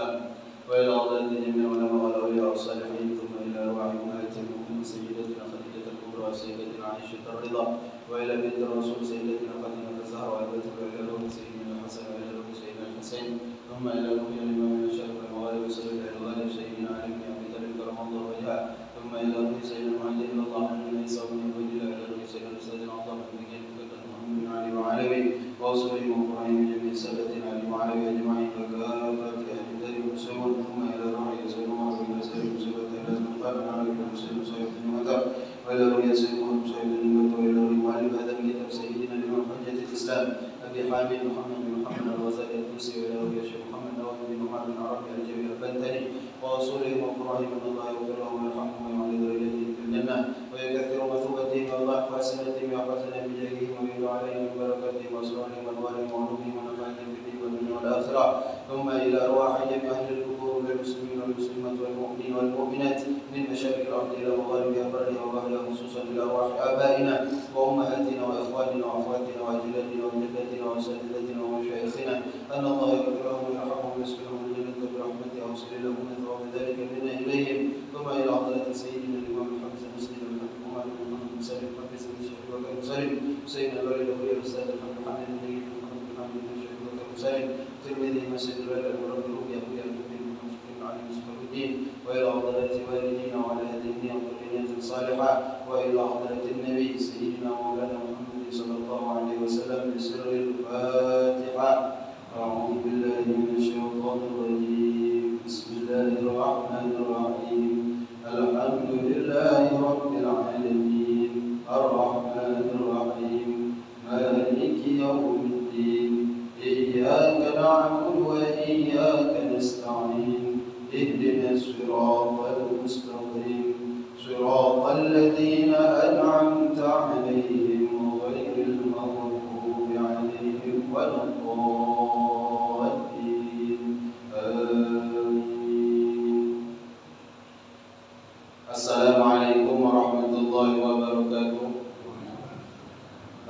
والسلام وإلى حضرة جميع العلماء والأولياء والصالحين ثم إلى أرواح أمهات المؤمنين سيدتنا خديجة الكبرى وسيدتنا عائشة الرضا وإلى بنت الرسول سيدتنا فاطمة الزهراء وإلى بيت الأولاد سيدنا الحسن وإلى روح سيدنا الحسين ثم إلى روح الإمام الشرق المغارب سيد الغالب سيدنا علي بن أبي طالب كرم الله وجهه ثم إلى روح سيدنا محمد رضي الله عنه من عيسى ومن وجل إلى روح سيدنا الأستاذ العظام النبي محمد بن علي وعلوي وأصولهم وقرآن جميع سادتنا علي وعلوي أجمعين وكافة أهل الدار والسلام ثم إلى روح يسير عمر بن يسير مسيبة إلى المختار بن علي بن مسير مسيب بن مطر وإلى روح يسير مسيب بن مطر وإلى روح معلم هذا الكتاب سيدنا الإمام حجة الإسلام أبي حامد محمد بن محمد الغزالي الطوسي وإلى روح الشيخ محمد نواف بن عمر بن عربي الجبير البنتني وأصولهم وفروعهم أن الله يغفر لهم ويرحمهم ويعلي درجاتهم في الجنة ويكثر مثوبتهم ويضاعف حسناتهم ويحفظنا بجاههم ويرضى عليهم ببركاتهم وأسرارهم وأنوارهم وعلومهم ونفعهم في الدين والدنيا والآخرة ثم إلى أرواح جميع أهل القبور والمسلمين والمسلمات والمؤمنين والمؤمنات من مشارق الأرض إلى مغاربها برها وبحرها خصوصا إلى أرواح آبائنا وأمهاتنا وإخواننا وأخواتنا وأجدادنا وجداتنا وأساتذتنا ومشايخنا أن الله يغفر لهم ويرحمهم ويسكنهم الجنة برحمته ويوصل لهم من ثواب ذلك منا إليهم ثم إلى حضرة سيدنا الإمام الحمزة مسلم الحمد محمد بن محمد سالم حفظ بن الشيخ وكان مسلم سيدنا الوليد أبويا الأستاذ الحمد محمد بن نجيب محمد بن محمد بن الشيخ وكان مسلم تلميذه مسجد الولد ورب الرؤيا أبويا المؤمن المسلم علي مصطفى الدين وإلى حضرة والدينا وعلى هدينا وذرية صالحة وإلى حضرة النبي سيدنا مولانا محمد صلى الله عليه وسلم بسر الفاتحة أعوذ بالله من الشيطان الرجيم بسم الله الرحمن الرحيم الحمد لله رب العالمين الرحمن الرحيم مالك يوم الدين إياك نعبد وإياك نستعين اهدنا الصراط المستقيم صراط الذين أنعمت عليهم غير المغضوب عليهم ولا الضالين آمين. السلام عليكم ورحمة الله وبركاته.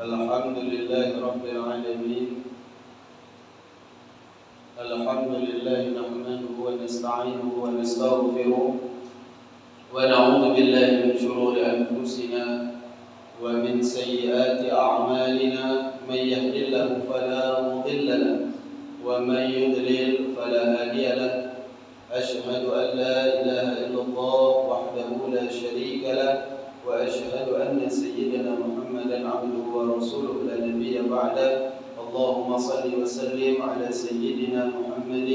الحمد لله رب العالمين. الحمد لله نحمده ونستعينه ونستغفره ونعوذ بالله من شرور أنفسنا ومن سيئات أعمالنا من يهد الله فلا مضل له ومن يضلل فلا هادي له أشهد أن لا إله إلا الله وحده لا شريك له وأشهد أن سيدنا محمدا عبده ورسوله لا نبي بعده اللهم صل وسلم على سيدنا محمد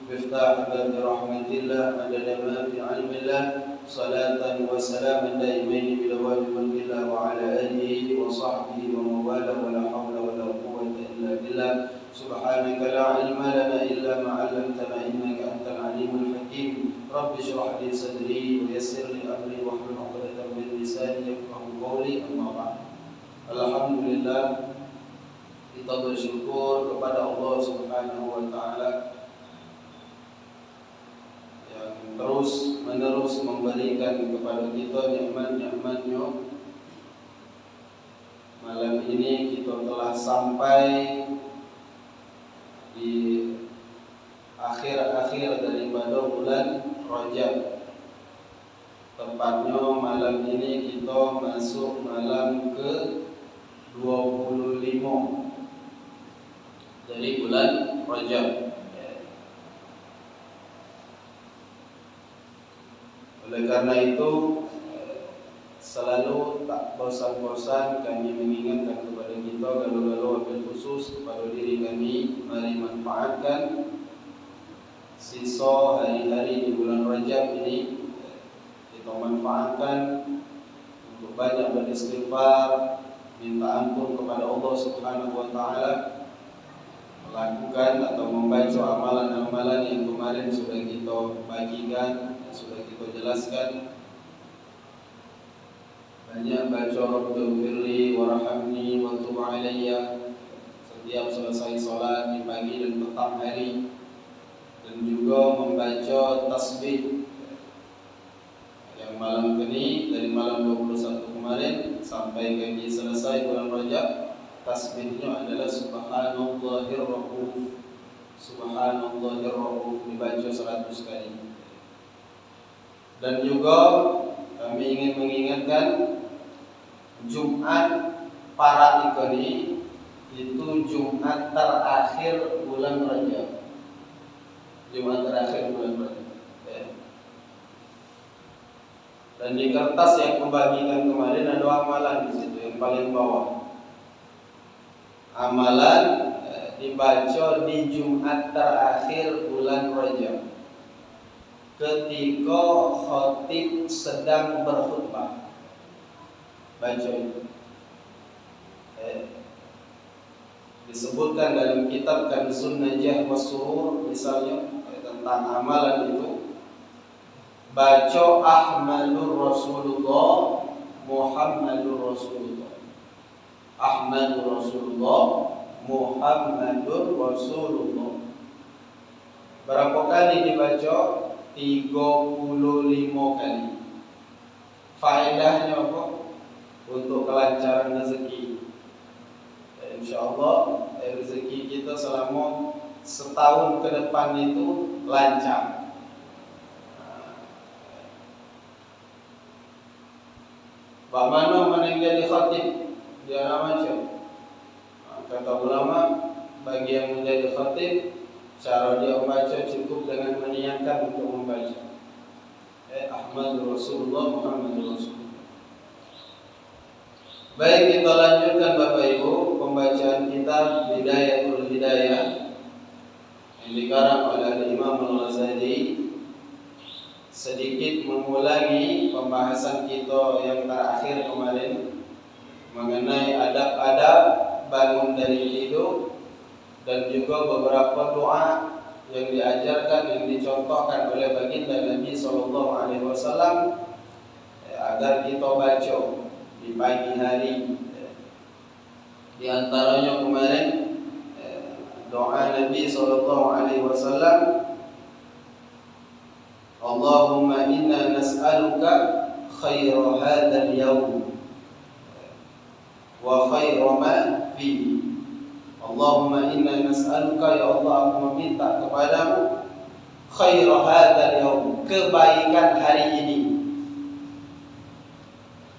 مفتاح باب رحمة الله عدد ما في علم الله صلاة وسلاما دائمين بدوام ملك الله وعلى آله وصحبه ومن والاه ولا حول ولا قوة إلا بالله سبحانك لا علم لنا إلا ما علمتنا إنك أنت العليم الحكيم رب اشرح لي صدري ويسر لي أمري واحلل عقدة من لساني يفقهوا قولي أما بعد. Alhamdulillah, kita bersyukur kepada Allah Subhanahu wa taala yang terus-menerus memberikan kepada kita nikmat-nikmat-Nya. Malam ini kita telah sampai di akhir-akhir daripada bulan Rajab. Tepatnya malam ini kita masuk malam ke-25 dari bulan Rajab. Oleh karena itu selalu tak bosan-bosan kami mengingatkan kepada kita galau-galau wabil khusus kepada diri kami, mari manfaatkan sisa hari-hari di bulan Rajab ini. Kita manfaatkan untuk banyak beristighfar, minta ampun kepada Allah Subhanahu wa taala, melakukan atau membaca amalan-amalan yang kemarin sudah kita bagikan, sudah kita jelaskan. Banyak baca Rabbighfirli warhamni wa tub alayya setiap selesai salat di pagi dan petang hari, dan juga membaca tasbih yang malam ini dari malam 21 kemarin sampai pagi selesai bulan Rajab. Tasbihnya adalah Subhanallahir Rauf Subhanallahir Rauf dibaca 100 kali. Dan juga kami ingin mengingatkan Jumat Parat ini itu Jumat terakhir bulan Rajab. Jumat terakhir bulan Rajab. Dan di kertas yang membagikan kemarin ada amalan di situ yang paling bawah. Amalan dibaca di Jumat terakhir bulan Rajab ketika khatib sedang berkhutbah. Baca itu. Disebutkan dalam kitab Kanzun Najah wa Surur misalnya tentang amalan itu. Baca Ahmadur Rasulullah, Muhammadur Rasulullah. Ahmadur Rasulullah, Muhammadur Rasulullah. Berapa kali dibaca? 35 kali. Faedahnya apa? Untuk kelancaran rezeki. InsyaAllah rezeki kita selama setahun ke depan itu lancar. Bagaimana yang jadi khatib? Dia macam kata ulama, bagi yang menjadi khatib, cara dia membaca cukup dengan meniatkan untuk membaca. Ahmadur Rasulullah, Muhammadur Rasulullah. Baik, kita lanjutkan Bapak Ibu pembacaan kitab Bidayatul Hidayah yang dikarang oleh Imam Al-Ghazali. Sedikit mengulangi pembahasan kita yang terakhir kemarin mengenai adab-adab bangun dari tidur dan juga beberapa doa yang diajarkan, yang dicontohkan oleh baginda Nabi SAW agar kita baca di pagi hari. Di antaranya kemarin doa Nabi SAW, Allahumma inna nas'aluka khaira hadzal yawm wa khaira ma fihi. Allahumma inna nas'aluka, ya Allah, aku meminta kepadamu khaira hadzal yawm, kebaikan hari ini,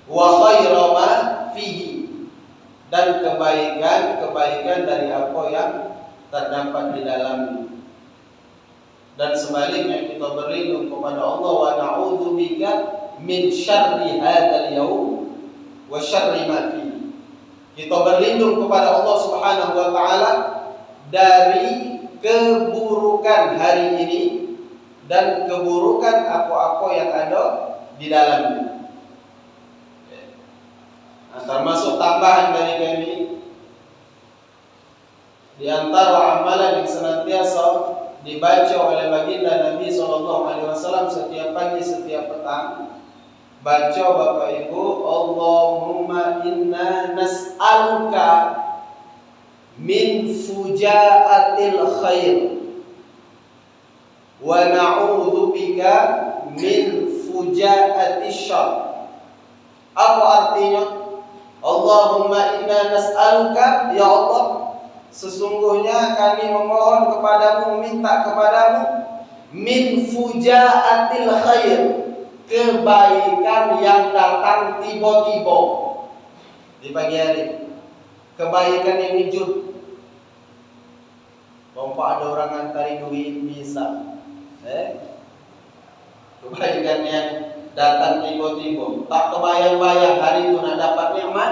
wa khaira ma fihi, dan kebaikan dari apa yang terdapat di dalamnya. Dan sebaliknya kita berlindung kepada Allah, wa na'udzubika min syarri hadzal yaum wa syarri ma fihi. Kita berlindung kepada Allah Subhanahu wa taala dari keburukan hari ini dan keburukan apa-apa yang ada di dalamnya. Termasuk tambahan dari kami, di antara amalan yang senantiasa dibaca oleh baginda Nabi SAW setiap pagi, setiap petang, baca Bapak Ibu, Allahumma inna nas'aluka min fujaatil khair wa na'udzubika min fujaatis syarr. Apa artinya? Allahumma inna nas'aluka, ya Allah, sesungguhnya kami memohon kepadamu, meminta kepadamu, min fujaatil khair, kebaikan yang datang tiba-tiba di pagi hari, kebaikan yang wujud. Pompa ada orang ngantari duit bisa, kebaikan yang datang tiba-tiba, tak kebayang-bayang hari itu nak dapat nikmat,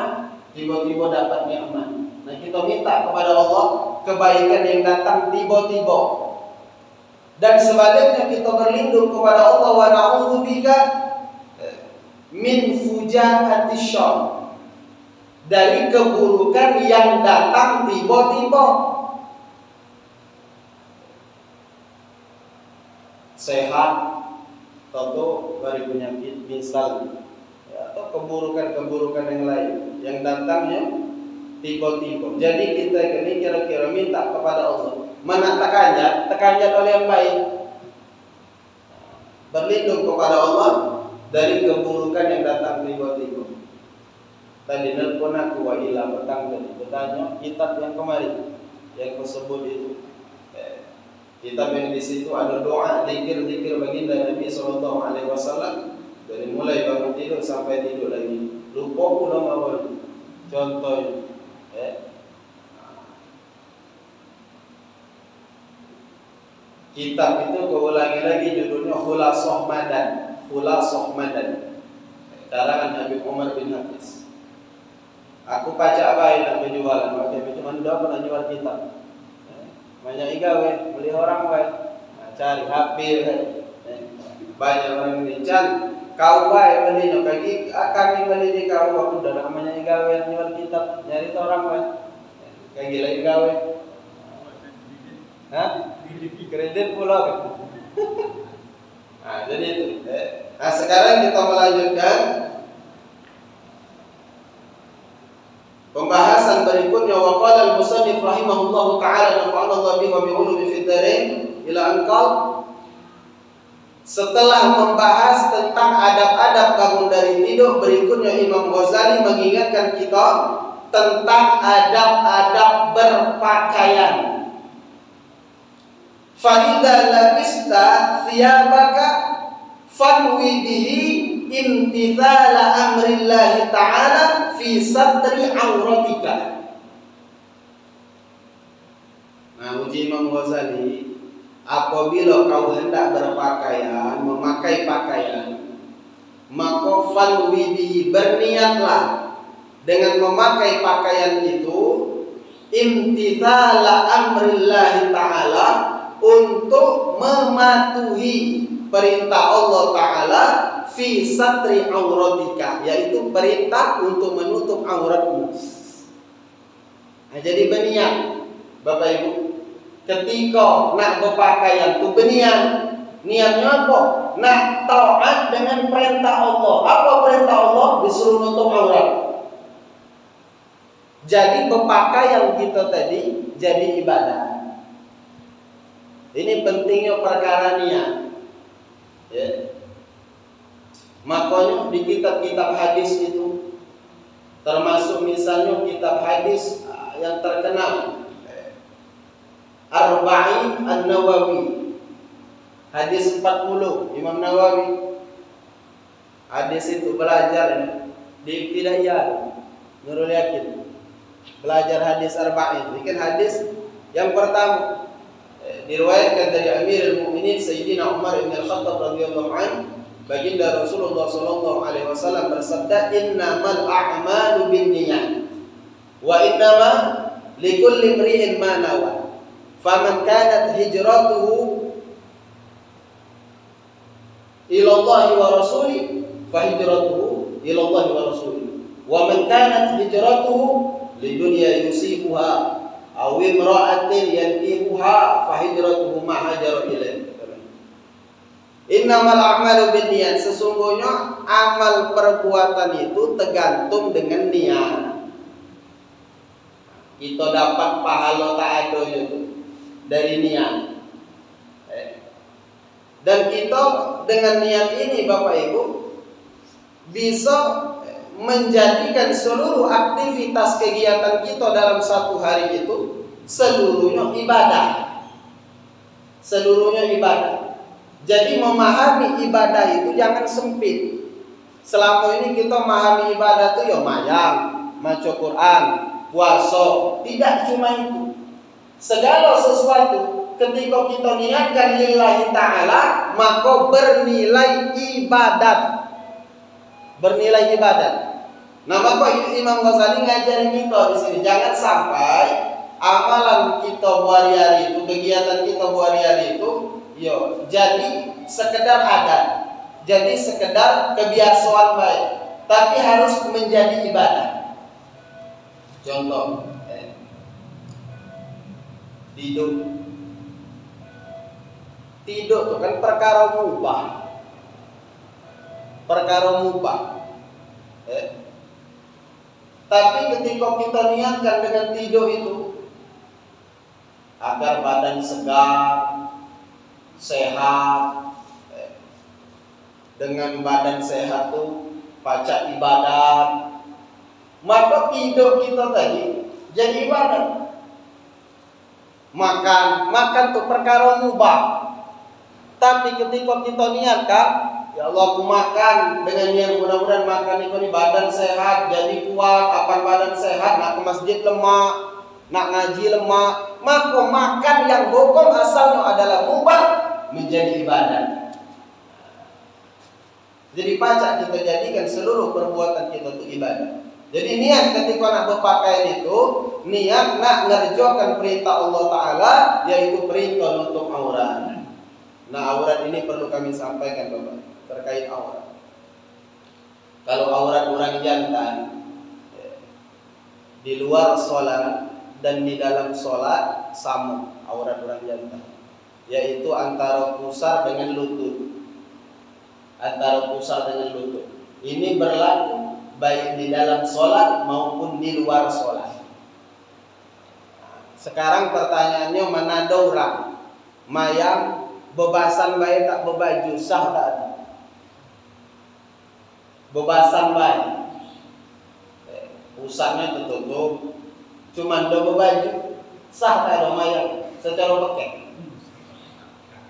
tiba-tiba dapat nikmat. Nah, kita minta kepada Allah kebaikan yang datang tiba-tiba. Dan sebaliknya kita berlindung kepada Allah, wa na'udzubika min fujaatis syarr, dari keburukan yang datang tiba-tiba. Sehat atau dari penyakit misal, atau keburukan-keburukan yang lain yang datangnya tiba-tiba. Jadi kita ini kira-kira minta kepada Allah, mana tekannya oleh yang baik, berlindung kepada Allah dari keburukan yang datang tiba-tiba. Tadi nelpon aku wa petang tadi bertanya kitab yang kemarin yang tersebut itu, Kitab yang di situ ada doa, zikir-zikir baginda Nabi sallallahu alaihi wasallam dari mulai bangun tidur sampai tidur lagi. Lupa pula awal. Contohnya, kitab itu kau ulangi lagi judulnya Khulasah Madan. Khulasah Madan. Karangan Habib Umar bin Hafiz. Aku baca baik nak penjualan, macam cuma dah pernah jual kitab. Banyak igawe, beli orang baik, cari HP, banyak orang ini. Can, kau baik belinya, kami beli di kau, aku dah namanya igawe jual kitab, nyari orang baik, kayak gila igawe. Hah? Kredit pula kan? Nah, jadi itu. Nah, sekarang kita melanjutkan pembahasan berikutnya. Wa qala al-musannif rahimahullahu ta'ala nafa'ana bihi wa bi ulumi fid dharain ila anqal. Setelah membahas tentang adab-adab bangun dari tidur, berikutnya Imam Ghazali mengingatkan kita tentang adab-adab berpakaian. Fa idza labista thiyabaka fanwi bihi imtithala amrillahi ta'ala fi satri auratika. Nah, uji Imam Ghazali, apabila kau hendak berpakaian, memakai pakaian, maka fanwi bihi, berniatlah dengan memakai pakaian itu imtithala amrillahi ta'ala, untuk mematuhi perintah Allah Ta'ala fi satri auratika, yaitu perintah untuk menutup auratmu. Nah, jadi berniat Bapak Ibu, ketika nak berpakaian tu berniat. Niatnya apa? Nak taat dengan perintah Allah. Apa perintah Allah? Disuruh nutup aurat. Jadi berpakaian kita tadi jadi ibadah. Ini pentingnya perkara niat. Ya. Makanya di kitab-kitab hadis itu, termasuk misalnya kitab hadis yang terkenal Arba'in An-Nawawi, hadis 40 Imam Nawawi. Hadis itu belajar di Ibtidaiyah Nurul Yakin, belajar hadis Arba'in. Bikin hadis yang pertama diriwayatkan dari Amirul Mukminin Sayyidina Umar bin Al-Khattab radhiyallahu anhu, baginda Rasulullah sallallahu alaihi wasallam bersabda, innamal a'malu binniyat wa innama likulli imri'in ma nawa faman kanat hijratuhu ila Allah wa rasuli fa hijratuhu ila Allah wa rasuli wa man kanat hijratuhu lidunya yusibuha aw imra'atin yankihuha fa hijratuhu ma hajara ilaihi. Innamal a'malu binniyat, sesungguhnya amal perbuatan itu tergantung dengan niat. Kita dapat pahala tak ada itu dari niat. Dan kita dengan niat ini Bapak Ibu bisa menjadikan seluruh aktivitas kegiatan kita dalam satu hari itu seluruhnya ibadah. Seluruhnya ibadah. Jadi memahami ibadah itu jangan sempit. Selama ini kita memahami ibadah itu ya mayang, maca Quran, puasa. Tidak cuma itu. Segala sesuatu ketika kita niatkan lillahi ta'ala, maka bernilai ibadat. Bernilai ibadat. Nah, maka Imam Ghazali ngajarin kita di sini, jangan sampai amalan kita hari-hari itu, kegiatan kita hari-hari itu, yo jadi sekedar adat, jadi sekedar kebiasaan baik, tapi harus menjadi ibadah. Contoh, tidur itu kan perkara mubah. Tapi ketika kita niatkan dengan tidur itu agar badan segar, sehat, dengan badan sehat tuh baca ibadat, maka tidur kita tadi jadi ibadat. Makan tuh perkara mubah. Tapi ketika kita niatkan, ya Allah aku makan dengan niat mudah-mudahan makan ini badan sehat, jadi kuat, kapan badan sehat, nak ke masjid lemak, nak ngaji lemak, maka makan yang hukum asalnya adalah mubah menjadi ibadah. Jadi pacak kita jadikan seluruh perbuatan kita itu ibadah. Jadi niat ketika nak berpakaian itu, niat nak ngerjakan perintah Allah Ta'ala, yaitu perintah nutup aurat. Nah aurat ini perlu kami sampaikan Bapak, terkait aurat. Kalau aurat orang jantan di luar sholat dan di dalam sholat sama aurat orang jantan, yaitu antara pusar dengan lutut. Antara pusar dengan lutut. Ini berlaku baik di dalam sholat maupun di luar sholat. Sekarang pertanyaannya, mana ada orang mayang bebasan baik tak berbaju, sah tak? Bebasan baik, pusarnya tertutup, cuma ada berbaju, sah tak ada mayang secara pakai?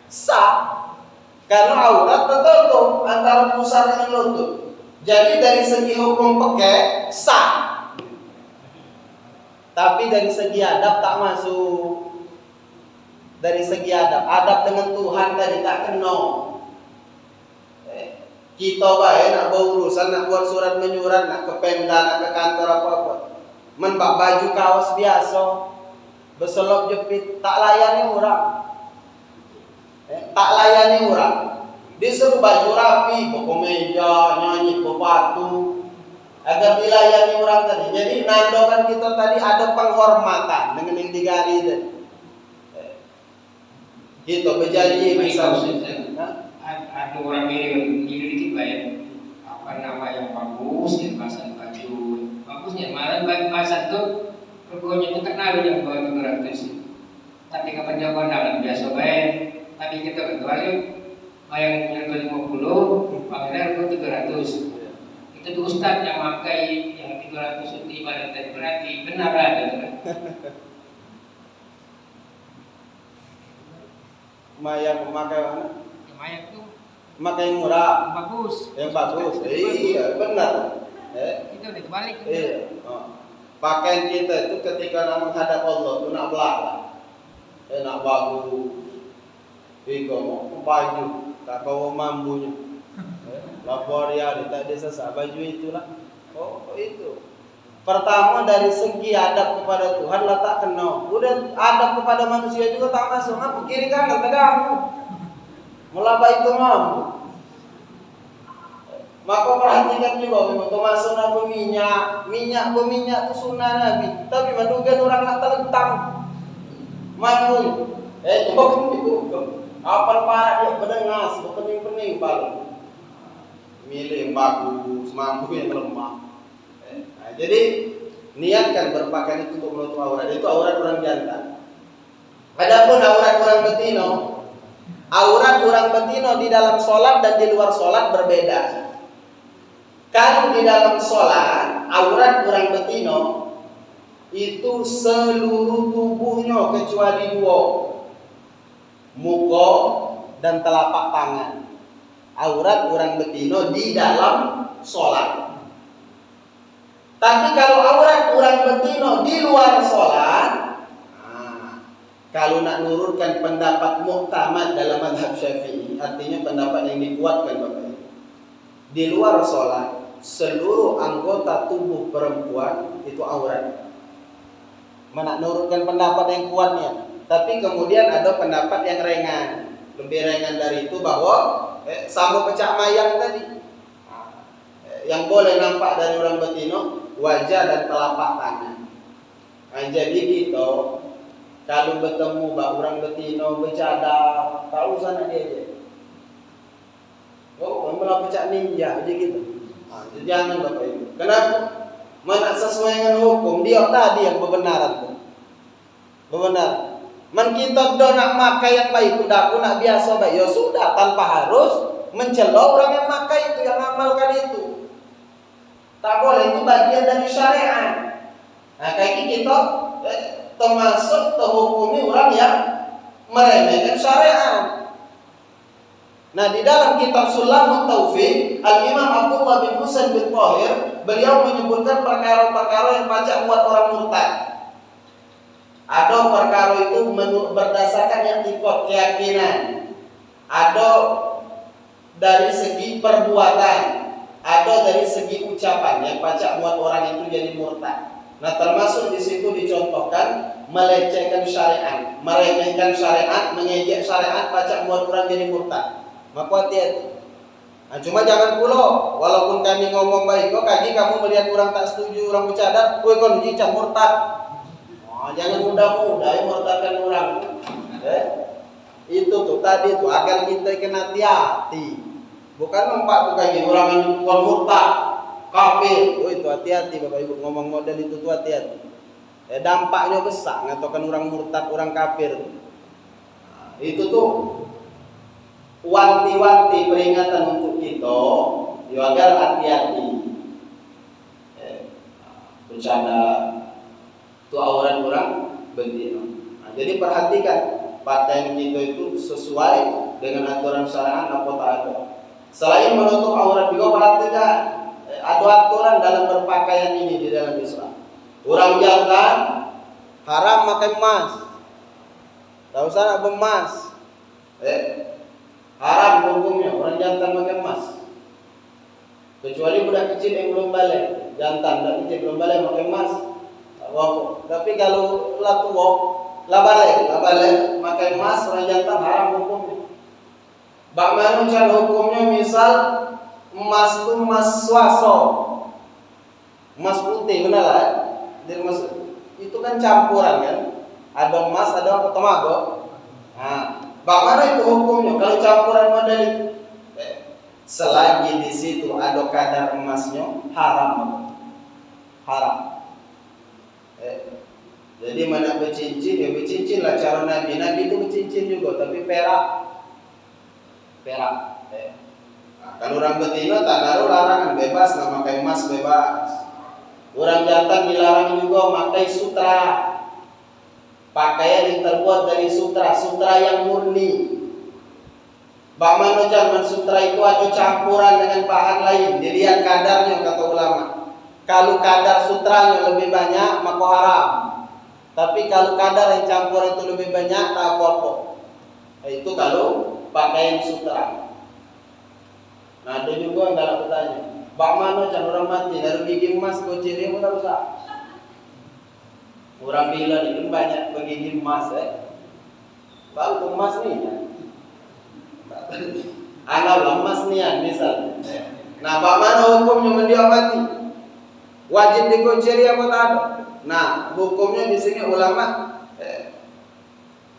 Sah. Karena aurat tertutup antara pusar dengan lutut. Jadi dari segi hukum pakai sah. Tapi dari segi adab tak masuk. Dari segi adab dengan Tuhan tadi tak kena. Kita baik nak berurusan, nak buat surat menyurat, nak ke Pemda, nak ke kantor apa-apa. Membak baju kaos biasa, berselop jepit, tak layani orang. Tak layani orang. Disuruh baju rapi, berkemeja, nyanyi, berpatu, agar dilayani orang tadi. Jadi nandokan kita tadi ada penghormatan dengan yang digari tadi. Kita berjanji misalnya. Ada orang ini dikit bayar apa nama yang bagus, yang pasang baju bagusnya. Malah pasang tuh reganya itu kan ada yang bawa 200. Tapi kapan jawaban dalam biasa baik. Tapi kita kecuali yang 50, pangeran itu 300. Itu tuh ustaz yang pakai yang 300 itu ibarat tadi berarti benar ada. Mayang memakai mana? Mayang tuh memakai yang murah, bagus. Yang bagus. Iya, benar. Itu udah kebalik. Iya. Pakaian kita itu ketika nak menghadap Allah itu nak belakang. Nak bagus. Iko mau baju, tak bawa mambunya. Lapor ya, tak ada sesak baju itulah. Oh itu. Pertama dari segi adab kepada Tuhan lah tak kena. Udah adab kepada manusia juga tak masuk. Apa kiri kanan tegamu. Melaba itu mampu. Maka perhatikan juga waktu masuk nak minyak itu sunnah Nabi. Tapi menduga orang nak telentang mampu. Jauh itu. Apal parah dia berdengas, berpening-pening paling. Milih yang bagus, mampu yang lemah. Jadi niatkan berpakaian itu untuk menutup aurat. Itu aurat orang jantan. Adapun aurat orang betina, aurat orang betina di dalam sholat dan di luar sholat berbeda. Kalau di dalam sholat, aurat orang betina itu seluruh tubuhnya kecuali dua, muka dan telapak tangan. Aurat orang betina di dalam sholat. Tapi kalau aurat orang betina di luar sholat, kalau nak nurutkan pendapat muktamad dalam mazhab Syafi'i, artinya pendapat yang dikuatkan Bapak, di luar sholat seluruh anggota tubuh perempuan itu aurat. Mana nurutkan pendapat yang kuatnya. Tapi kemudian ada pendapat yang ringan, lebih ringan dari itu, bahwa sama pecah mayang tadi, yang boleh nampak dari orang betina wajah dan telapak tangan. Jadi kita kalau bertemu orang betina bercadar, tahu sana dia je. Oh, malah pecah ninja aja gitu. Jangan Bapak Ibu. Kenapa? Mana sesuai dengan hukum dia tadi yang kebenaran tuh. Benar. Man kita do nak makai yang baik itu dah, aku nak biasa baik. Ya sudah, tanpa harus mencela orang yang makai itu, yang amalkan itu. Tak boleh, itu bagian dari syariat. Nah, kayak kita termasuk terhukumi orang yang meremehkan syariat. Nah, di dalam kitab Sulamut Taufiq, Al-Imam Abdullah bin Husain bin Thahir, beliau menyebutkan perkara-perkara yang pacak buat orang murtad. Ada perkara itu berdasarkan yang ikut keyakinan, ada dari segi perbuatan, ada dari segi ucapan yang pacak buat orang itu jadi murtad. Nah, termasuk di situ dicontohkan melecehkan syariat, meremehkan syariat, mengejek syariat, pacak buat orang jadi murtad. Maka hati-hati. Nah, cuma jangan pula, walaupun kami ngomong baik, kok kamu melihat orang tak setuju, orang bercadar, woi kau ni cak murtad. Jangan mudah-mudah murtadkan orang. Itu tuh tadi tuh agar kita kena hati-hati. Bukan nampak tuh kayak orang yang bukan murtad, kafir. Oh itu hati-hati Bapak Ibu, ngomong model itu tuh hati-hati. Dampaknya besar ngatakan orang murtad, orang kafir. Nah, itu tuh wanti-wanti peringatan untuk kita, agar hati-hati. Bercanda itu aurat orang betina. Nah, jadi perhatikan pakaian kita itu sesuai dengan aturan syariat apa tak ada. Selain menutup aurat juga perhatikan ada aturan dalam berpakaian ini di dalam Islam. Orang jantan haram pakai emas. Tak usah nak bemas. Haram hukumnya orang jantan pakai emas. Kecuali budak kecil yang belum balik. Jantan budak kecil belum balik pakai emas. Tapi kalau lah tua, lah balik pakai emas orang jantan haram hukumnya. Bagaimana cara hukumnya? Misal emas itu emas swaso, emas putih, benar lah. Jadi emas itu kan campuran kan. Ada emas, ada temago. Nah, bagaimana itu hukumnya kalau campuran model itu? Selagi di situ ada kadar emasnya, haram. Jadi mana bercincin, ya bercincin lah cara Nabi. Nabi itu bercincin juga, tapi perak. Nah, kalau orang betina tak naruh larangan, bebas nak pakai emas bebas. Orang jantan dilarang juga pakai sutra. Pakaian yang terbuat dari sutra yang murni. Bagaimana zaman sutra itu ada campuran dengan bahan lain. Dilihat kadarnya kata ulama. Kalau kadar sutranya lebih banyak maka haram. Tapi kalau kadar yang campur itu lebih banyak tak apa-apa. Itu kalau pakaian sutra. Nah, ada juga yang galak bertanya, bagaimana cara orang mati dari gigi emas ke ciri pun tak usah. Orang bilang ini banyak begini emas baru emas ni anggaplah emas ni misalnya. Nah, bagaimana hukumnya mendiam mati? Wajib dikunciri apa tak ada? Nah, hukumnya di sini ulama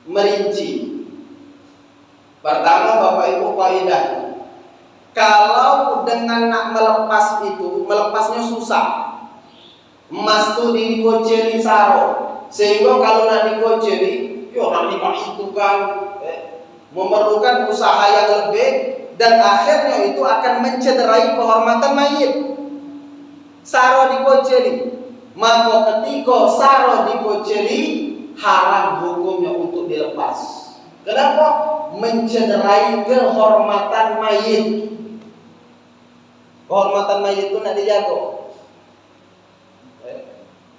merinci. Pertama Bapak Ibu kaidah, kalau dengan nak melepas itu, melepasnya susah. Emas itu dikoceri saro, sehingga kalau nak dikoceri, nak dipakai itu kan memerlukan usaha yang lebih dan akhirnya itu akan mencederai kehormatan mayit. Saro dikoceri, maka ketika saro dikoceri haram hukumnya untuk dilepas. Kenapa? Mencederai kehormatan mayit. Kehormatan mayit itu nak dijaga.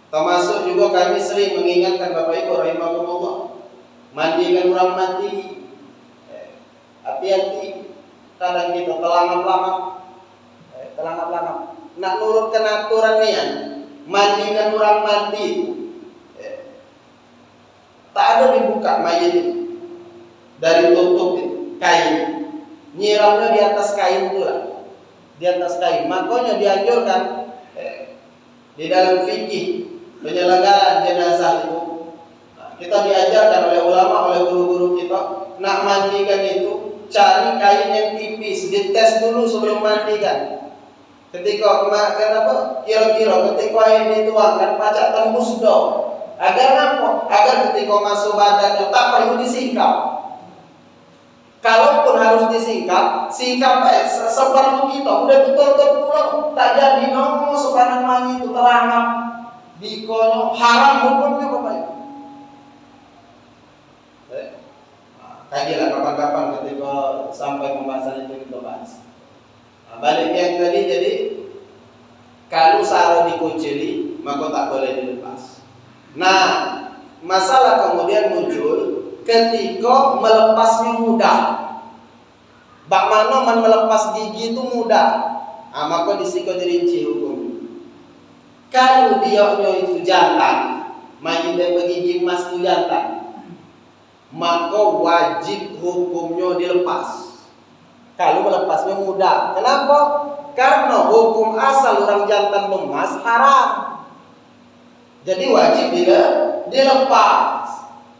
Termasuk juga kami sering mengingatkan Bapak Ibu rahimahumullah, mandikan orang mati. Hati-hati. Kadang kita telangap-langap. Nak nurutkan aturan ni mandikan orang mati. Tak ada dibuka mayit itu. Dari tutup kain, nyiramnya di atas kain pula, di atas kain. Makanya dianjurkan di dalam fikih penyelenggaraan jenazah itu, kita diajarkan oleh ulama, oleh guru-guru kita, nak mandikan itu cari kain yang tipis, dites dulu sebelum mandikan. Ketika kira-kira ketika air dituangkan pacak tembus dong. Agar apa? Agar ketika masuk badannya tak perlu disingkap. Kalaupun harus disingkap, singkap seperlu kita. Udah betul-betul pulang, tak jadi nongol sepanang mangi itu terangap. Dikonyol haram hukumnya Bapak Ibu. Kajilah kapan-kapan ketika sampai pembahasan itu kita bahas. Nah, balik yang tadi, jadi kalau sarung dikucili maka tak boleh dilepas. Nah, masalah kemudian muncul ketika melepasnya mudah. Bak mana man melepas gigi itu mudah. Nah, maka disiko dirinci hukum. Kalau dia itu jantan, main dia bergigi emas itu jantan, maka wajib hukumnya dilepas. Kalau melepasnya mudah. Kenapa? Karena hukum asal orang jantan emas haram. Jadi wajib dilepas.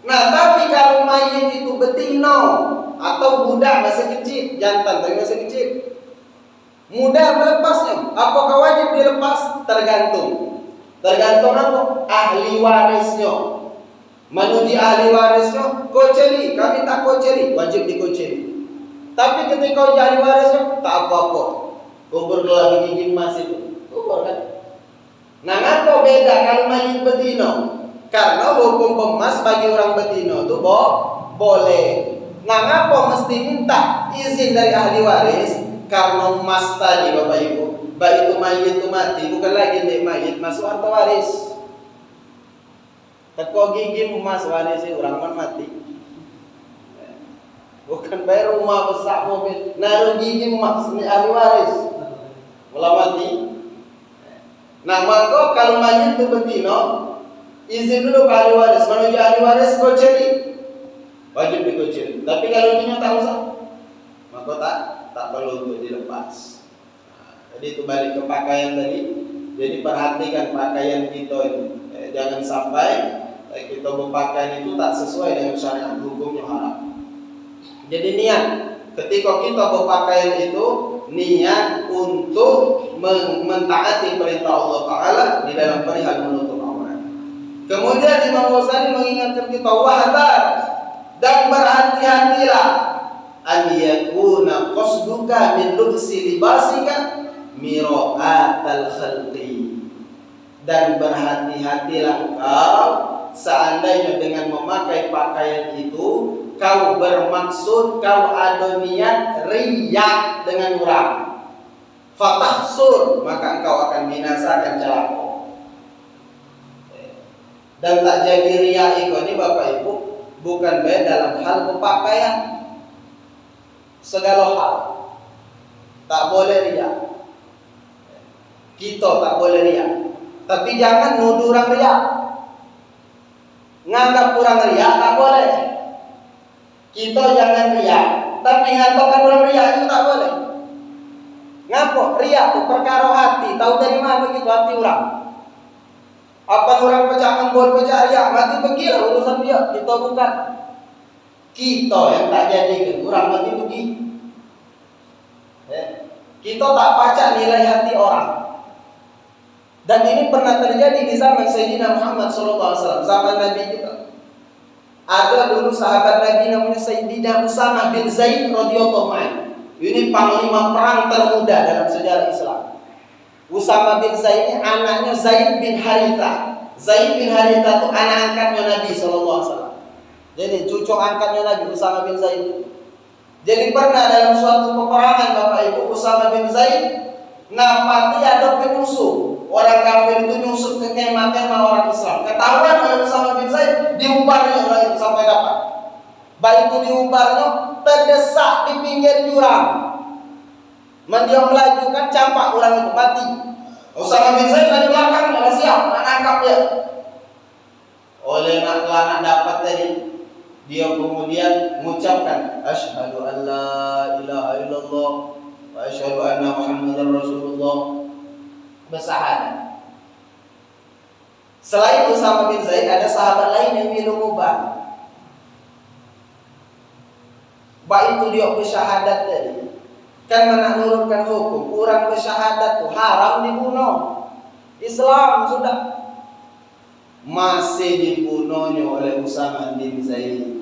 Nah, tapi kalau mayit itu betina atau budak masih kecil, jantan tapi masih kecil, mudah melepasnya. Apakah wajib dilepas? Tergantung. Tergantung apa? Ahli warisnya. Menuju ahli warisnya, koceli, kami tak koceli, wajib dikoceli. Tapi ketika ahli warisnya, tak apa-apa. Kubur lagi gigi emas itu, kubur kan. Nah, apa beda kalau mayit betina? Karena hukum emas bagi orang betina itu boleh. Nah, ngapa mesti minta izin dari ahli waris? Karena emas tadi Bapak Ibu, baik itu mayit itu mati, bukan lagi nek mayit masuk harta waris. Teko gigi emas waris orang kan mati. Bukan bayar rumah besar mobil, naruh gigi emas ini ahli waris. Mula mati. Nah, maka kalau mayit itu betina, izin dulu ke ahli waris, menuju ahli waris koceli. Wajib dikoceli. Tapi kalau ini tak usah, maka tak perlu untuk dilepas. Nah, jadi itu balik ke pakaian tadi. Jadi perhatikan pakaian kita ini. Jangan sampai kita berpakaian itu tak sesuai dengan syariat, hukumnya haram. Jadi niat ketika kita berpakaian itu niat untuk mentaati perintah Allah Taala di dalam perihal menutup aurat. Kemudian Imam Ghazali mengingatkan kita wahdar dan berhati-hatilah an yakuna qasduka min lubsi libasika mira'atal khalqi, dan berhati-hatilah kau seandainya dengan memakai pakaian itu kau bermaksud, kau ada niat riya dengan orang, fatahsur, maka engkau akan binasa, akan celaka. Dan tak jadi riya ini Bapak Ibu bukan baik dalam hal berpakaian, segala hal tak boleh riya. Kita tak boleh riya, tapi jangan nuduh orang riya. Nganggap orang riya tak boleh. Kita jangan riya, tapi ngatakan orang riya itu tak boleh. Ngapa? Riya itu perkara hati. Tahu dari mana begitu hati orang? Apa orang pecah membol pecah riya, mati pergi urusan dia. Kita bukan. Kita yang tak jadi orang mati pergi. Kita tak baca nilai hati orang. Dan ini pernah terjadi di zaman Sayyidina Muhammad SAW, zaman Nabi kita. Ada dulu sahabat Nabi namanya Sayyidina Usamah bin Zaid radhiyallahu anhu. Ini panglima perang termuda dalam sejarah Islam. Usamah bin Zaid ini anaknya Zaid bin Haritha. Zaid bin Haritha itu anak angkatnya Nabi SAW. Jadi cucu angkatnya Nabi Usamah bin Zaid. Jadi pernah dalam suatu peperangan Bapak Ibu, Usamah bin Zaid napati ada penyusup. Orang kafir itu nyusup ke kemah-kemah orang Islam. Ketahuan oleh Usamah bin Zaid, diumbarnya orang itu sampai dapat. Baik itu diumbarnya, terdesak di pinggir jurang. Dia melaju kan campak orang itu mati. Usamah bin Zaid dari belakang nggak siap, nangkap dia. Oleh anak dapat tadi, dia kemudian mengucapkan asyhadu an la ilaha illallah wa asyhadu anna Muhammadar Rasulullah, bersahadat. Selain Usamah bin Zaid, ada sahabat lain yang minum obat. Baik itu dia bersyahadat tadi, kan menurunkan hukum. Orang bersyahadat itu haram dibunuh. Islam sudah masih dibunuhnya oleh Usamah bin Zaid.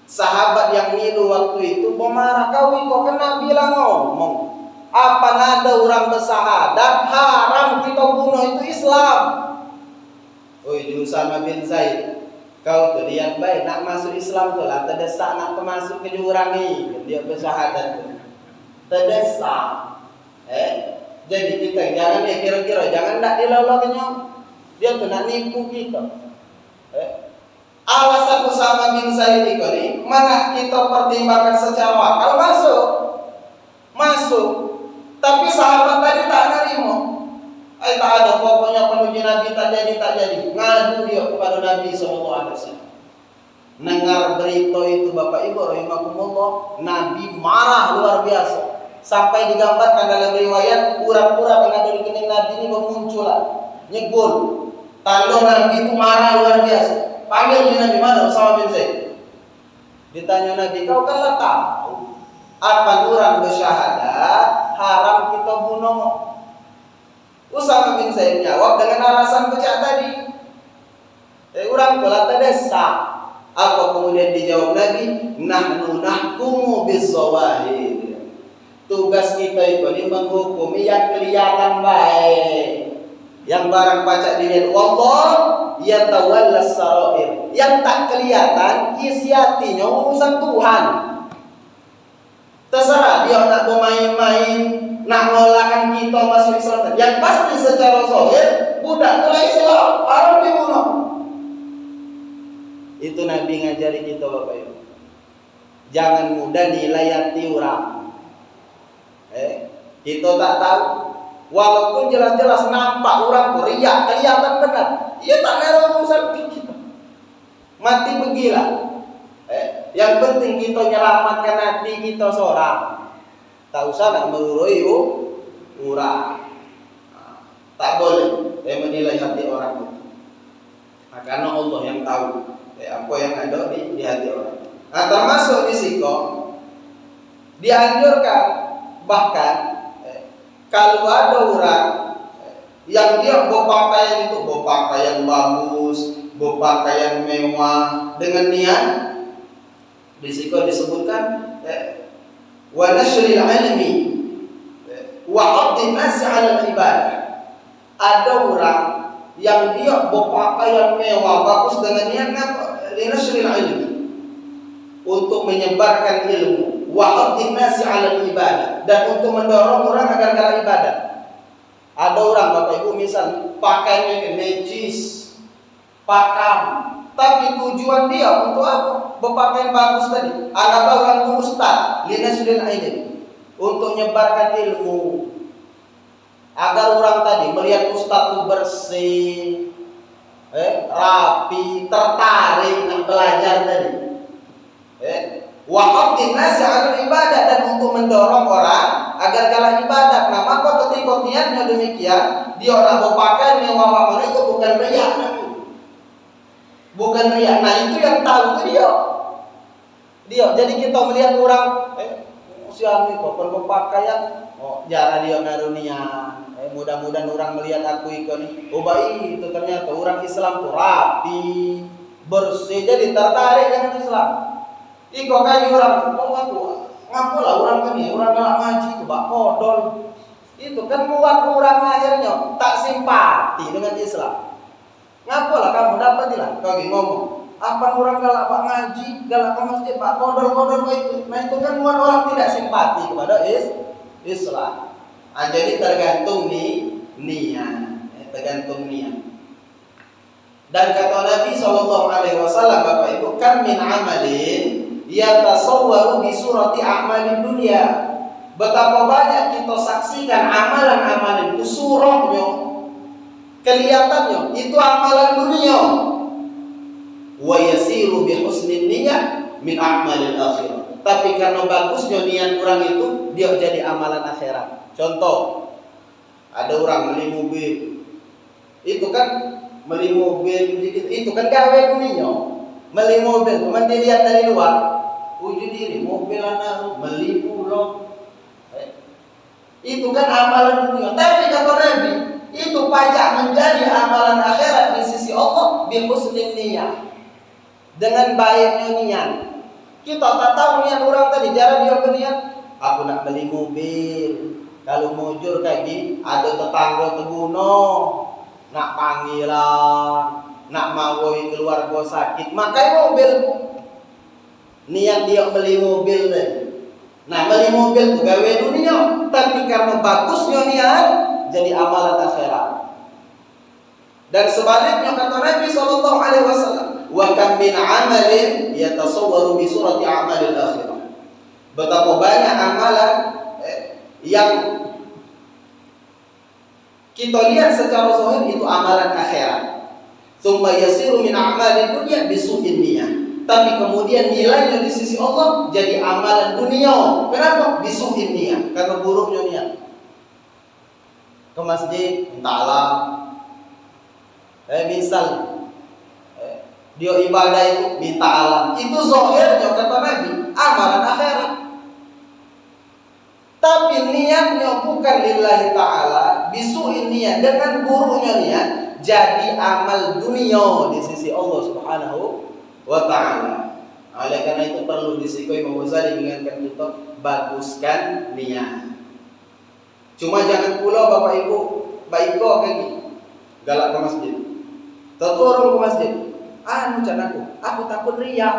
Sahabat yang minum waktu itu pemarah, kau kena bilang ngomong. Apa nada orang bersahadat haram kita bunuh, itu Islam. Usamah bin Zaid, Kau tuh lihat baik nak masuk Islam tuh lah terdesak nak masuk ke jurang ni dia bersyahadat tuh terdesak. Jadi kita jangan kira-kira jangan nak diloloknya dia tuh nak nipu kita. Alasan Usama bin Zaid ini mana kita pertimbangkan secara akal masuk tapi sahabat tadi tak nerima. Tak ada pokoknya penuji Nabi tak jadi ngadu dia kepada Nabi SAW. Dengar berita itu Bapak Ibu rahimakumullah, Nabi marah luar biasa sampai digambarkan dalam riwayat pura-pura yang ada di kening Nabi ini bermunculan nyebul tanda Nabi itu marah luar biasa. Panggil di Nabi, mana Usama bin Zaid? Ditanya Nabi, kau kan tahu apa orang bersyahadat haram kita bunuh. Usama bin Zaid jawab dengan alasan pecah tadi. Orang telah terdesak. Apa kemudian dijawab Nabi? Nahnu nahkumu bizzawahir. Tugas kita itu menghukumi yang kelihatan baik. Yang barang pacak dilihat Allah yatawallas sarair. Yang tak kelihatan isi hatinya urusan Tuhan. Terserah dia nak bermain-main, nak mengolahkan kita masuk Islam. Yang pasti secara zahir budak telah Islam harus dibunuh. Itu Nabi ngajari kita Bapak Ibu. Jangan mudah nilai hati orang. Kita tak tahu. Walaupun jelas-jelas nampak orang riak, kelihatan benar. Ia tak ada urusan kita. Mati pergilah. Yang penting kita menyelamatkan hati kita seorang. Tak usah nak merurui orang. Tak boleh menilai hati orang itu. Karena Allah yang tahu apa yang ada di hati orang. Termasuk risiko dianjurkan bahkan kalau ada orang yang dia berpakaian itu berpakaian bagus, berpakaian mewah dengan niat risiko disebutkan wa nashril ilmi wa 'addi nas 'ala al-ibadah. Ada orang yang dia berpakaian mewah bagus dengan niat nashril ilmi untuk menyebarkan ilmu wa 'addi nas 'ala al-ibadah dan untuk mendorong orang agar ibadah. Ada orang Bapak Ibu misal pakainya najis, pakam, tapi tujuan dia untuk apa? Berpakaian bagus tadi. Ada orang itu ustaz, linasril ilmi, untuk menyebarkan ilmu. Agar orang tadi melihat ustaz itu bersih, rapi, tertarik nak belajar tadi. Waqafin nasi agar ibadah dan untuk mendorong orang agar galah ibadah. Nah, maka ketika niatnya demikian, dia orang berpakaian mewah-mewah itu bukan riak, bukan riak. Nah, itu yang tahu itu dia. Jadi kita melihat orang, siapa kok berpakaian, jarang dia narunia. Mudah-mudahan orang melihat aku ikut oh baik itu ternyata orang Islam tuh rapi, bersih, jadi tertarik dengan Islam. Iko kaji orang, ngapalah orang ini, orang galak ngaji itu bak kodol. Itu kan buat orang akhirnya tak simpati dengan Islam. Ngapalah kamu dapatilah kau ngomong. Apa orang galak bak ngaji, galak ke masjid bak kodol itu. Nah itu kan buat orang tidak simpati kepada Islam. Jadi tergantung niat, tergantung niat. Dan kata Nabi SAW, Bapak Ibu, kan min amalin yatasawwaru bi surati a'malid dunya. Betapa banyak kita saksikan amalan-amalan itu surahnya, kelihatannya itu amalan dunia. Wa yasiru bi husnin niyyah min a'malil akhirah. Tapi karena bagusnya niat orang itu, dia jadi amalan akhirat. Contoh, ada orang beli mobil. Itu kan beli mobil itu kan gawe dunia. Beli mobil, cuma dilihat dari luar. Uji diri, mobil anak beli pulau. Itu kan amalan dunia. Tapi kata Nabi, itu pajak menjadi amalan akhirat di sisi Allah bi husnin niyyah. Dengan baiknya niat. Kita tak tahu niat orang tadi, cara dia berniat, aku nak beli mobil. Kalau mujur kayak gini, ada tetangga terbunuh, nak panggilan. nak mawoi keluarga sakit, makai mobil. Niat dia beli mobil tadi. Nah, beli mobil itu gawe dunia, tapi karena bagusnya niat jadi amalan akhirat. Dan sebaliknya kata Nabi sallallahu alaihi wasallam, wa kam min amalin yatasawwaru bi surati amalil akhirah. Betapa banyak amalan yang kita lihat secara zahir itu amalan akhirat. Tsumma yasiru min a'malid dunya bisu'in niyyah. Tapi kemudian nilainya di sisi Allah jadi amalan dunia. Kenapa? Bisu'in niyyah, karena buruknya niat. Ke masjid minta alam. Misal dia ibadah itu minta alam. Itu zahirnya kata Nabi, amalan akhirat. Tapi niatnya bukan lillahi ta'ala, bisu'in niat, dengan buruknya niat jadi amal dunia di sisi Allah subhanahu wa ta'ala. Oleh karena itu perlu disikoi Imam Ghazali mengingatkan kita, baguskan niat. Cuma jangan pula Bapak Ibu baiko kaki galak ke masjid. Tentu orang ke masjid, macam aku takut riak.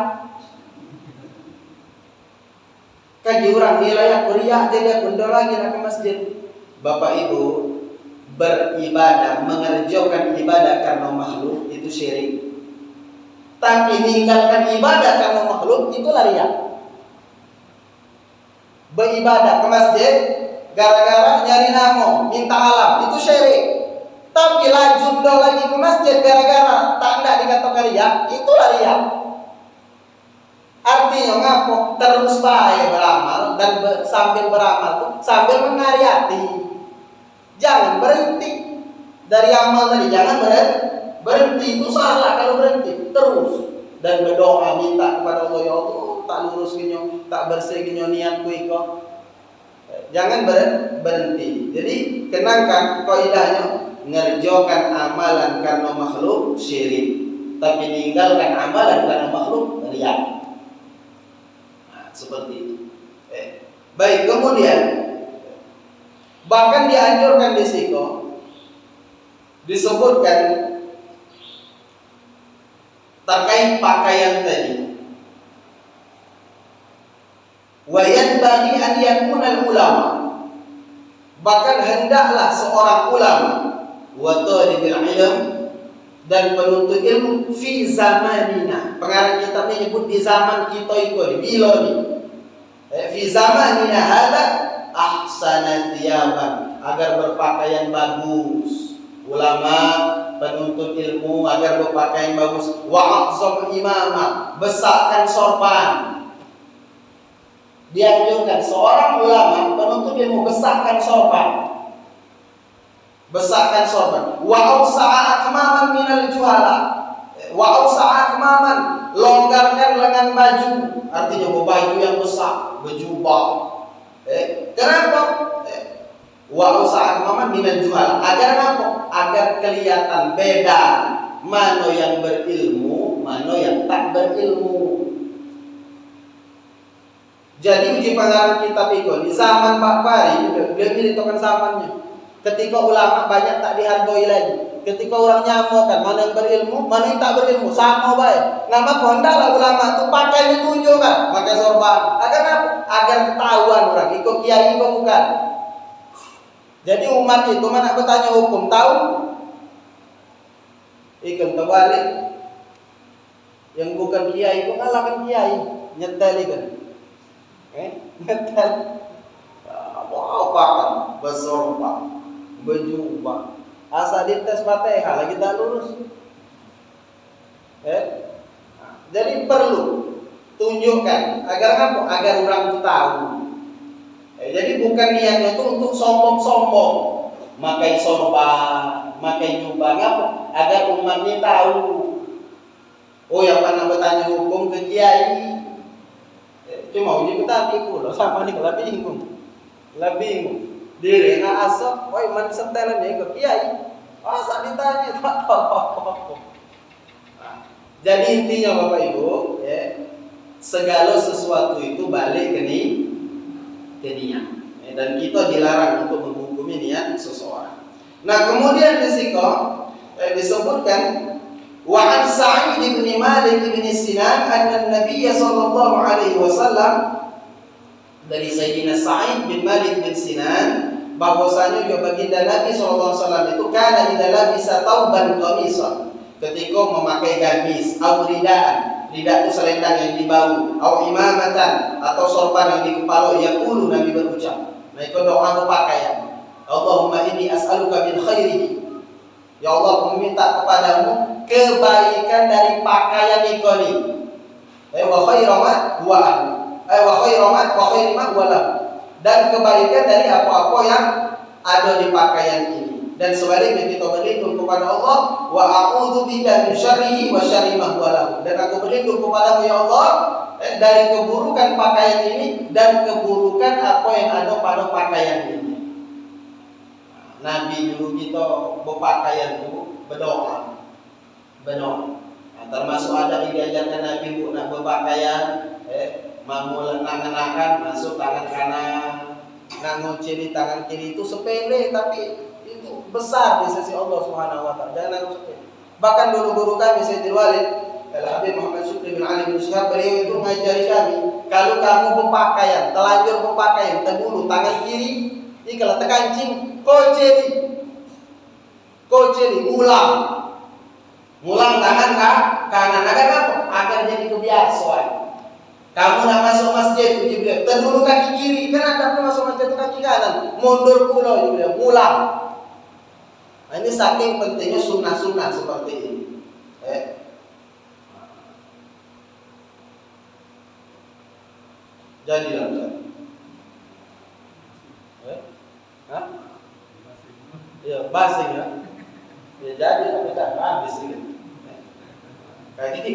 Kaji orang nilai aku riak, jadi aku ndak lagi nak ke masjid. Bapak Ibu, beribadah, mengerjakan ibadah karena makhluk itu syirik. Tapi meninggalkan ibadah karena makhluk itu riak. Beribadah ke masjid gara-gara nyari nama, minta alam, itu syirik. Tapi lanjut ndak lagi ke masjid gara-gara tak nak dikatakan riak, itu riak. Artinya ngapo? Terus baik beramal dan sambil beramal tuh sambil menghayati. Jangan berhenti dari amal tadi, jangan berhenti. Itu salah kalau berhenti. Terus dan berdoa minta kepada Allah, ya Allah, tak lurus kinyo, tak bersih kinyo niatku iko. Jangan berhenti. Jadi kenangkan kaidahnya, ngerjakan amalan karena makhluk syirik, tapi meninggalkan amalan karena makhluk riya. Seperti itu. Baik, kemudian bahkan dianjurkan di situ disebutkan terkait pakaian tadi. Wa yanbaghi an yakuna ulama, bahkan hendaklah seorang ulama wa talibul ilm dan penuntut ilmu fi zamanina. Pengarang kitab ini nyebut di zaman kita itu, bila ni. Fi zamanina hada ahsana thiyaban, agar berpakaian bagus. Ulama, penuntut ilmu agar berpakaian bagus. Wa aqsam imamah, besarkan sorban. Dianjurkan seorang ulama, penuntut ilmu besarkan sorban. Besarkan sorban. Wa ausa'a akmaman minal juhala. Wa ausa'a akmaman, longgarkan lengan baju. Artinya baju yang besar, berjubah. Kenapa? Wa ausa'a akmaman minal juhala. Agar apa? Agar kelihatan beda mana yang berilmu, mana yang tak berilmu. Jadi uji pengarang kitab itu di zaman Pak Pari, dia menceritakan zamannya. Ketika ulama banyak tak dihargai lagi. Ketika orang nyamokan mana yang berilmu, mana yang tak berilmu, sama baik. Nama kondaklah ulama itu pakai ditunjukkan, pakai sorban. Agar apa? Agar ketahuan orang, ikut kiai kok bukan. Jadi umat itu mana bertanya hukum tahu? Ikan terbalik. Yang bukan kiai itu ngalahkan kiai, nyetel ikan. Nyetel. Apa kan? Bersorban, berjubah. Asal dites Fatihah lagi tak lurus. Jadi perlu tunjukkan agar apa? Agar orang itu tahu. Jadi bukan niatnya itu untuk sombong-sombong, makai sorban, makai jubah, apa? Agar umat ini tahu. Oh, yang pernah bertanya hukum ke kiai, cuma uji petani pula sama nih lebih bingung. Diri nak asap, woi man sentelan ya ke kiai. Asal ditanya tak tahu. Jadi intinya Bapak Ibu, segala sesuatu itu balik ke niat. Dan kita dilarang untuk menghukumi niat seseorang. Nah, kemudian di sini disebutkan Wa an Sa'id bin Malik bin Sinan anna Nabiy sallallahu alaihi wasallam, dari Sayyidina Sa'id bin Malik bin Sinan, bahwasanya juga baginda Nabi sallallahu alaihi wasallam itu kana idza labisa tauban qamisan, ketika memakai gamis, au ridaan, rida itu selendang yang di bahu, au imamatan, atau sorban yang di kepala, yaqulu, Nabi berucap. Nah, itu doa pakaian. Allahumma inni as'aluka min khairihi. Ya Allah, aku meminta kepadamu kebaikan dari pakaian ikoni. Wa khairama wa wa khairama wa lahu. Dan kebaikan dari apa-apa yang ada di pakaian ini. Dan sebaliknya kita berlindung kepada Allah, wa a'udzu bika min syarrihi wa syarri ma huwa lahu. Dan aku berlindung kepadamu ya Allah dari keburukan pakaian ini dan keburukan apa yang ada pada pakaian ini. Nabi dulu kita berpakaian itu berdoa. Nah, termasuk ada diajarkan Nabi untuk nak berpakaian, mamul nangan-nangan masuk tangan kanan, ngunci di tangan kiri, itu sepele tapi itu besar di sisi Allah Subhanahu wa taala. Jangan anggap sepele. Bahkan dulu guru kami Sayyidul Walid Al-Habib Muhammad Syukri bin Ali bin Syihab, beliau itu mengajari kami, kalau kamu berpakaian, telanjur berpakaian, terdulu tangan kiri, kalau terkancing, koceri, ulang tangan kanan, agar apa? Agar jadi kebiasaan. Kamu nak masuk masjid, uji beliau, terdulu kaki kiri, kan anda pun masuk masjid itu kaki kanan, mundur pula, uji beliau, ulang. Nah, ini saking pentingnya sunnah-sunnah seperti ini. Jadilah ya basing ya. Ya jadi tapi tak habis ini. Kayak gini,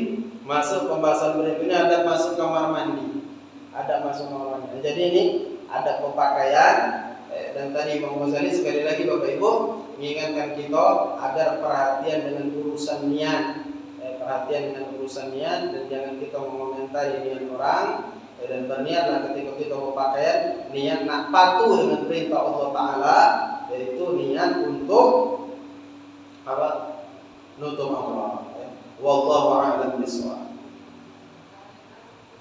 masuk pembahasan berikutnya ada masuk kamar mandi. Jadi ini ada pemakaian dan tadi Bang Ghazali sekali lagi Bapak Ibu mengingatkan kita agar perhatian dengan urusan niat. Perhatian dengan urusan niat dan jangan kita mengomentari niat orang. Dan berniatlah ketika kita berpakaian, niat nak patuh dengan perintah Allah Ta'ala, yaitu niat untuk apa? Nutup aurat. Wallahu a'lam bishawab.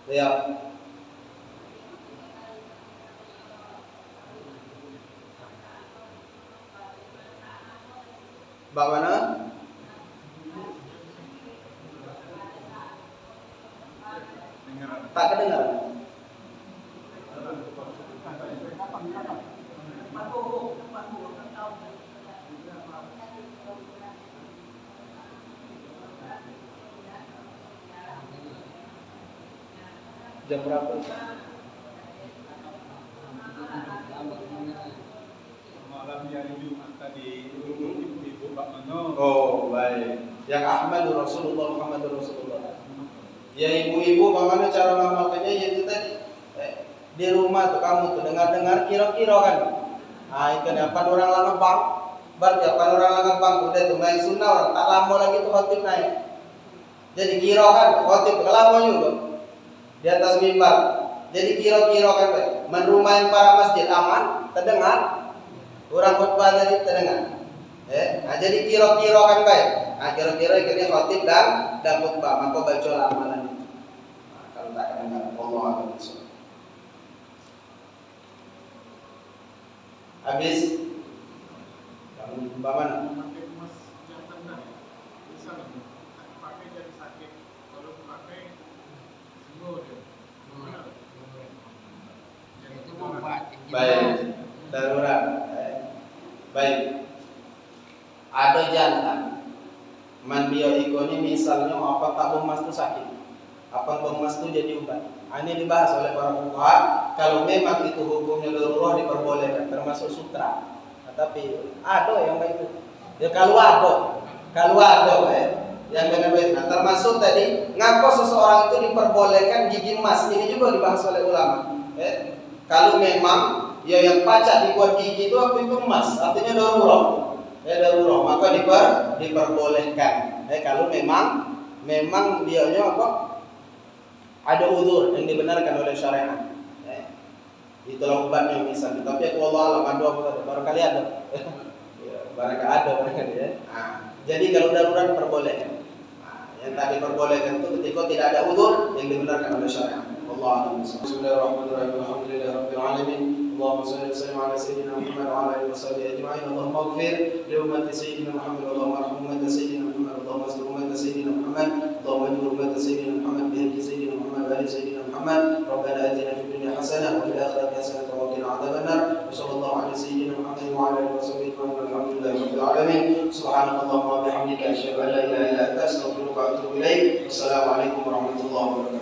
Ya. Bagaimana? Tak kedengar. Jam berapa? Malam hari Jumat tadi ibu Pak Mano. Oh baik. Yang Ahmad Rasulullah Muhammad Rasulullah. Ya ibu-ibu bagaimana cara mengamalkannya, yaitu tadi di rumah tuh kamu tuh dengar-dengar kira-kira kan. Nah ikan apa orang lanang bang, berarti apa orang lanang bang udah tuh naik sunnah orang tak lama lagi tuh khotib naik. Jadi kira kan khotib lama juga di atas mimbar. Jadi kira-kira kan merumahin para masjid aman, terdengar orang khutbah tadi terdengar. Nah jadi kira-kira kan baik. Nah kira-kira ikannya khotib dan khutbah maka baca amalan itu. Nah, kalau tak terdengar Allah akan masuk. Habis kamu mana? Pakai emas jantan dah. Bisa pakai jadi sakit. Kalau pakai sembuh dia. Itu obat. Baik, darurat. Baik. Ada jantan. Mandio ikoni misalnya apa tabung emas itu sakit. Apa tabung emas itu jadi obat. Ini dibahas oleh para fuqaha. Kalau memang itu hukumnya darurat diperbolehkan, termasuk sutra. Nah, tapi ada yang baik itu. Ya kalau ada, yang dengan baik. Nah, termasuk tadi ngapa seseorang itu diperbolehkan gigi emas. Ini juga dibahas oleh ulama. Kalau memang ya yang pacak dibuat gigi itu waktu itu emas, artinya darurat. Darurat maka diperbolehkan. Kalau memang dianya apa? Ada uzur yang dibenarkan oleh syariat. Itulah obatnya misalnya. Tapi aku Allah alam ada apa? Barangkali ada. Barangkali ada barangkali ya. Jadi kalau darurat diperbolehkan. Yang tak diperbolehkan itu ketika tidak ada udzur yang dibenarkan oleh syariat. Wallahu a'lam. Bismillahirrahmanirrahim. Alhamdulillahirabbil alamin. Allahumma shalli wa sallim ala sayyidina Muhammad wa ala alihi washabihi ajma'in. Allahumma ighfir li ummati sayyidina Muhammad wa Allahumma arham ummati sayyidina Muhammad. Allahumma astur ummati sayyidina Muhammad. Allahumma ajur ummati sayyidina Muhammad bi hadi sayyidina Muhammad wa ali sayyidina Muhammad. Rabbana atina fid dunya hasanah wa fil akhirati hasanah wa qina adzaban nar. Wa sallallahu ala sayyidina Muhammad wa ala alihi washabihi ajma'in. Walhamdulillahirabbil alamin. Subhanakallahumma wa bihamdika asyhadu an la ilaha illa anta astaghfiruka wa atubu ilaik. Wassalamu alaikum warahmatullahi wabarakatuh.